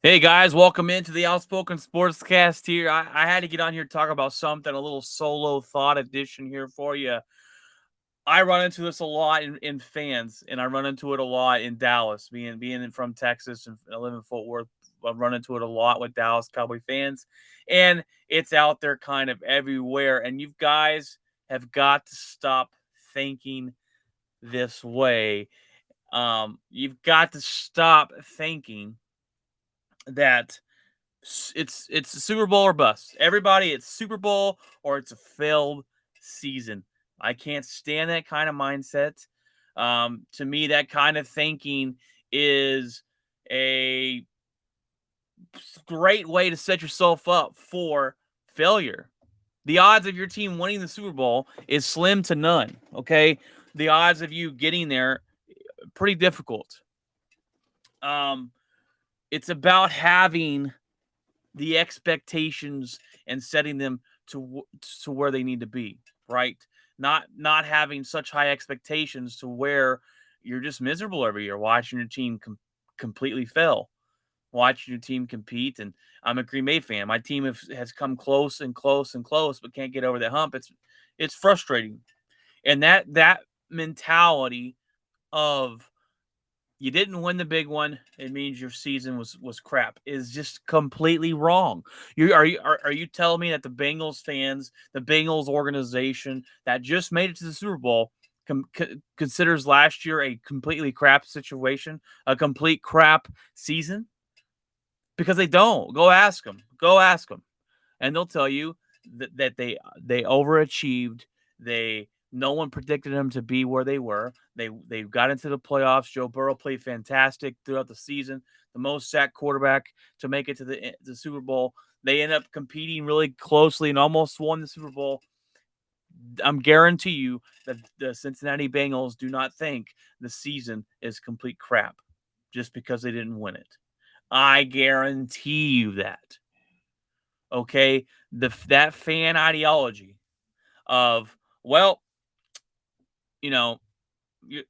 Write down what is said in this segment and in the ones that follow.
Hey guys, welcome into the Outspoken Sportscast here. I had to get on here to talk about something, a little solo thought edition here for you. I run into this a lot in fans, and I run into it a lot in Dallas. From Texas and I live in Fort Worth, I run into it a lot with Dallas Cowboy fans, and it's out there kind of everywhere. And you guys have got to stop thinking this way. You've got to stop thinking that it's a Super Bowl or bust. Everybody, it's Super Bowl or it's a failed season. I can't stand that kind of mindset. To me, that kind of thinking is a great way to set yourself up for failure. The odds of your team winning the Super Bowl is slim to none. Okay, the odds of you getting there pretty difficult. Um, it's about having the expectations and setting them to where they need to be, right? Not having such high expectations to where you're just miserable every year watching your team completely fail, watching your team compete. And I'm a Green Bay fan. My team has come close and close and close, but can't get over that hump. It's frustrating, and that mentality of you didn't win the big one, it means your season was crap, is just completely wrong. Are you telling me that the Bengals fans, the Bengals organization that just made it to the Super Bowl considers last year a completely crap situation, a complete crap season? Because they don't. Go ask them. Go ask them, and they'll tell you that they overachieved. They No one predicted them to be where they were. They got into the playoffs. Joe Burrow played fantastic throughout the season, the most sacked quarterback to make it to the Super Bowl. They end up competing really closely and almost won the Super Bowl. I'm guarantee you that the Cincinnati Bengals do not think the season is complete crap just because they didn't win it. I guarantee you that. Okay, that fan ideology of, well, you know, you,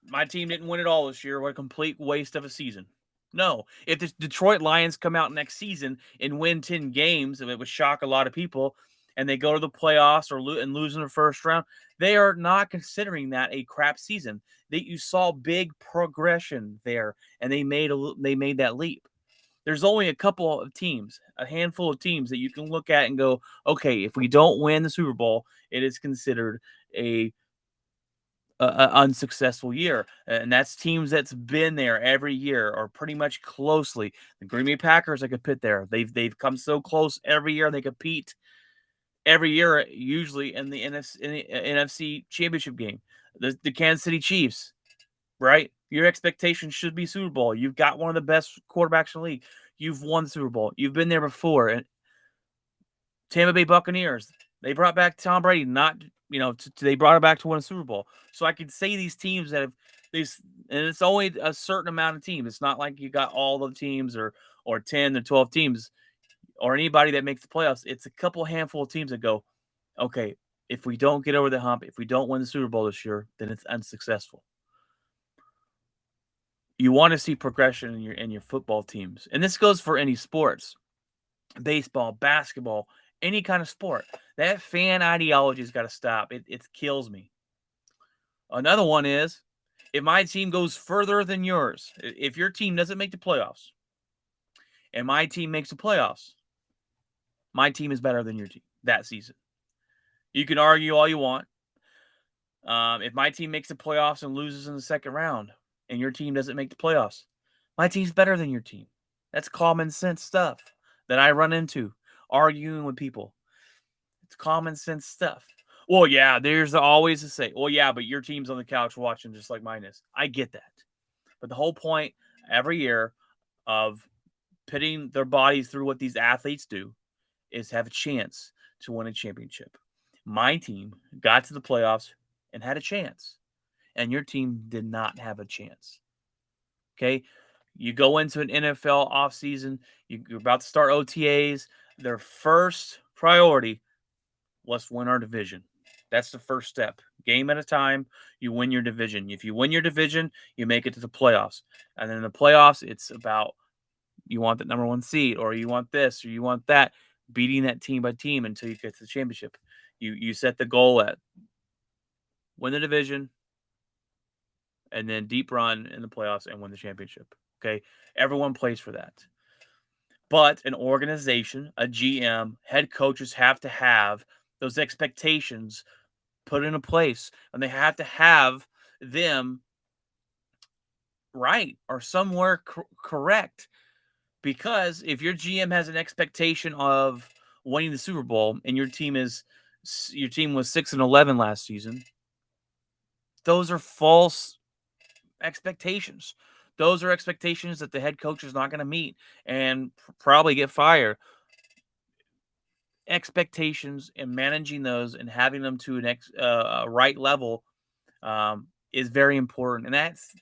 my team didn't win it all this year. What a complete waste of a season. No, if the Detroit Lions come out next season and win 10 games, it would shock a lot of people, and they go to the playoffs and lose in the first round, they are not considering that a crap season. That you saw big progression there, and they made that leap. There's only a couple of teams, a handful of teams that you can look at and go, okay, if we don't win the Super Bowl, it is considered a, unsuccessful year, and that's teams that's been there every year or pretty much closely. The Green Bay Packers, I could put there. They've come so close every year. They compete every year, usually in the NFC Championship game. The Kansas City Chiefs, right? Your expectations should be Super Bowl. You've got one of the best quarterbacks in the league. You've won the Super Bowl. You've been there before. And Tampa Bay Buccaneers, they brought back Tom Brady. Not they brought it back to win a Super Bowl. So I could say these teams that have these, and it's only a certain amount of teams. It's not like you got all the teams or 10 or 12 teams or anybody that makes the playoffs. It's a couple handful of teams that go, okay, if we don't get over the hump, if we don't win the Super Bowl this year, then it's unsuccessful. You want to see progression in your football teams, and this goes for any sports, baseball, basketball, any kind of sport. That fan ideology's got to stop. It kills me. Another one is, if my team goes further than yours, if your team doesn't make the playoffs and my team makes the playoffs, my team is better than your team that season. You can argue all you want. If my team makes the playoffs and loses in the second round and your team doesn't make the playoffs, my team's better than your team. That's common sense stuff that I run into arguing with people. It's common sense stuff. Well, yeah, there's always to say, well, yeah, but your team's on the couch watching just like mine is. I get that. But the whole point every year of putting their bodies through what these athletes do is have a chance to win a championship. My team got to the playoffs and had a chance, and your team did not have a chance. Okay. You go into an NFL offseason, you're about to start OTAs. Their first priority, let's win our division. That's the first step. Game at a time, you win your division. If you win your division, you make it to the playoffs. And then in the playoffs, it's about you want the number one seed, or you want this, or you want that, beating that team by team until you get to the championship. You set the goal at win the division and then deep run in the playoffs and win the championship. Okay. Everyone plays for that. But an organization, a GM, head coaches have to have those expectations put into place, and they have to have them right or somewhere correct. Because if your GM has an expectation of winning the Super Bowl and your team was 6-11 last season, those are false expectations. Those are expectations that the head coach is not going to meet and probably get fired. Expectations and managing those and having them to a right level is very important, and that's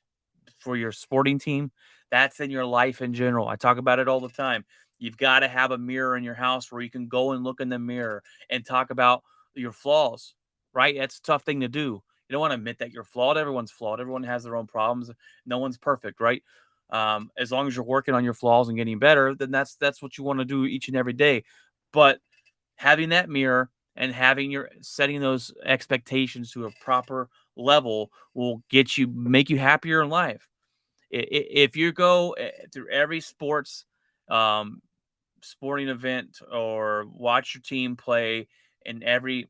for your sporting team. That's in your life in general. I talk about it all the time. You've got to have a mirror in your house where you can go and look in the mirror and talk about your flaws. Right? That's a tough thing to do. You don't want to admit that you're flawed. Everyone's flawed. Everyone has their own problems. No one's perfect, right? As long as you're working on your flaws and getting better, then that's what you want to do each and every day. But having that mirror and having your setting those expectations to a proper level will make you happier in life. If you go through every um, sporting event or watch your team play in every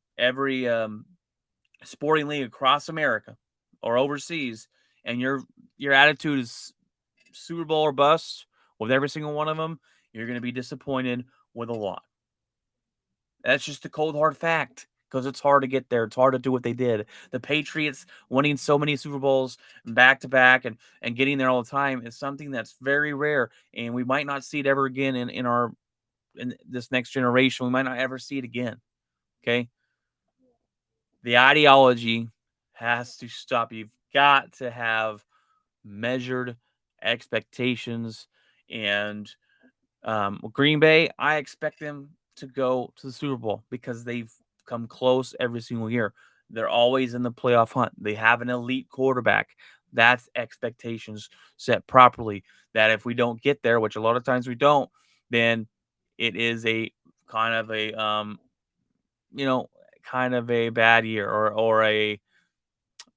sporting league across America or overseas, and your attitude is Super Bowl or bust with every single one of them, you're going to be disappointed with a lot. That's just a cold hard fact because it's hard to get there. It's hard to do what they did. The Patriots winning so many Super Bowls back to back and getting there all the time is something that's very rare, and we might not see it ever again in this next generation. We might not ever see it again. Okay, the ideology has to stop. You've got to have measured expectations and Green Bay, I expect them to go to the Super Bowl because they've come close every single year. They're always in the playoff hunt. They have an elite quarterback. That's expectations set properly. That if we don't get there, which a lot of times we don't, then it is a kind of a you know, kind of a bad year or a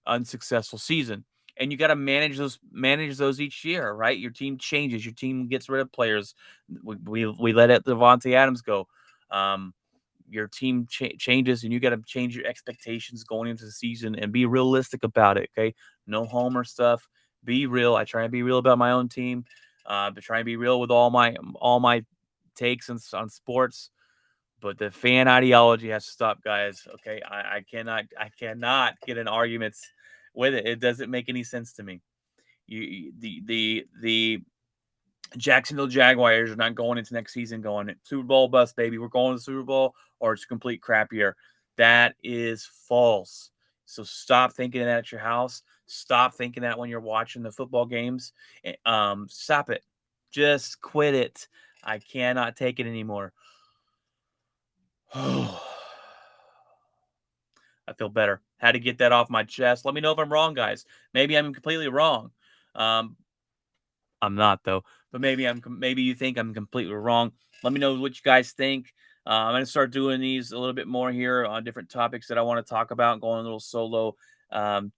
unsuccessful season. And you got to manage those each year, right? Your team changes, your team gets rid of players. We let it Devontae Adams go. Um, your team changes, and you got to change your expectations going into the season and be realistic about it. Okay, no homer stuff. Be real. I try and be real about my own team, but try and be real with all my takes on sports. But the fan ideology has to stop, guys. Okay, I cannot get in arguments with it. It doesn't make any sense to me. The Jacksonville Jaguars are not going into next season going Super Bowl bust, baby. We're going to the Super Bowl, or it's a complete crap year. That is false. So stop thinking that at your house. Stop thinking that when you're watching the football games. Stop it. Just quit it. I cannot take it anymore. I feel better. Had to get that off my chest. Let me know if I'm wrong, guys. Maybe I'm completely wrong. Um, I'm not though, but maybe you think I'm completely wrong. Let me know what you guys think. I'm gonna start doing these a little bit more here on different topics that I want to talk about, going a little solo um,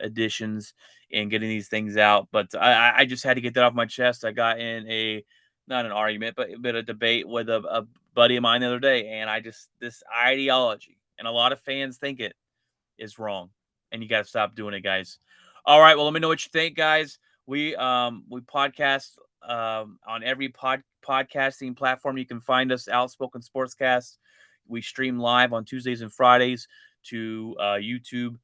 editions and getting these things out. But I just had to get that off my chest. I got in a not an argument, but a bit of debate with a buddy of mine the other day, and this ideology, and a lot of fans think it is wrong, and you got to stop doing it, guys. All right, well, let me know what you think, guys. We podcast on every podcasting platform you can find us. Outspoken Sportscast. We stream live on Tuesdays and Fridays to YouTube,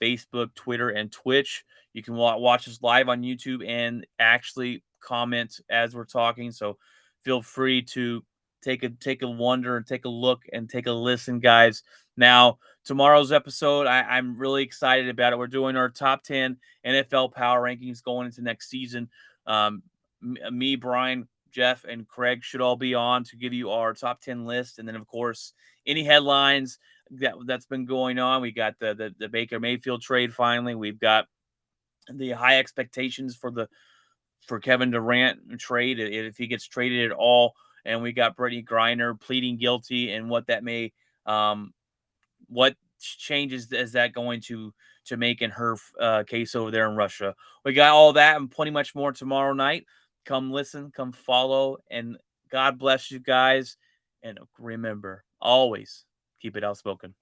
Facebook, Twitter, and Twitch. You can watch us live on YouTube and actually comment as we're talking. So feel free to take a wonder and take a look and take a listen, guys. Now, tomorrow's episode, I'm really excited about it. We're doing our top 10 NFL power rankings going into next season. Me, Brian, Jeff, and Craig should all be on to give you our top 10 list. And then, of course, any headlines that's been going on. We got the Baker Mayfield trade finally. We've got the high expectations for the for Kevin Durant trade if he gets traded at all. And we got Brittany Griner pleading guilty, and what that may um, what changes is that going to make in her case over there in Russia. We got all that and plenty much more tomorrow night. Come listen, come follow, and God bless you guys. And remember, always keep it outspoken.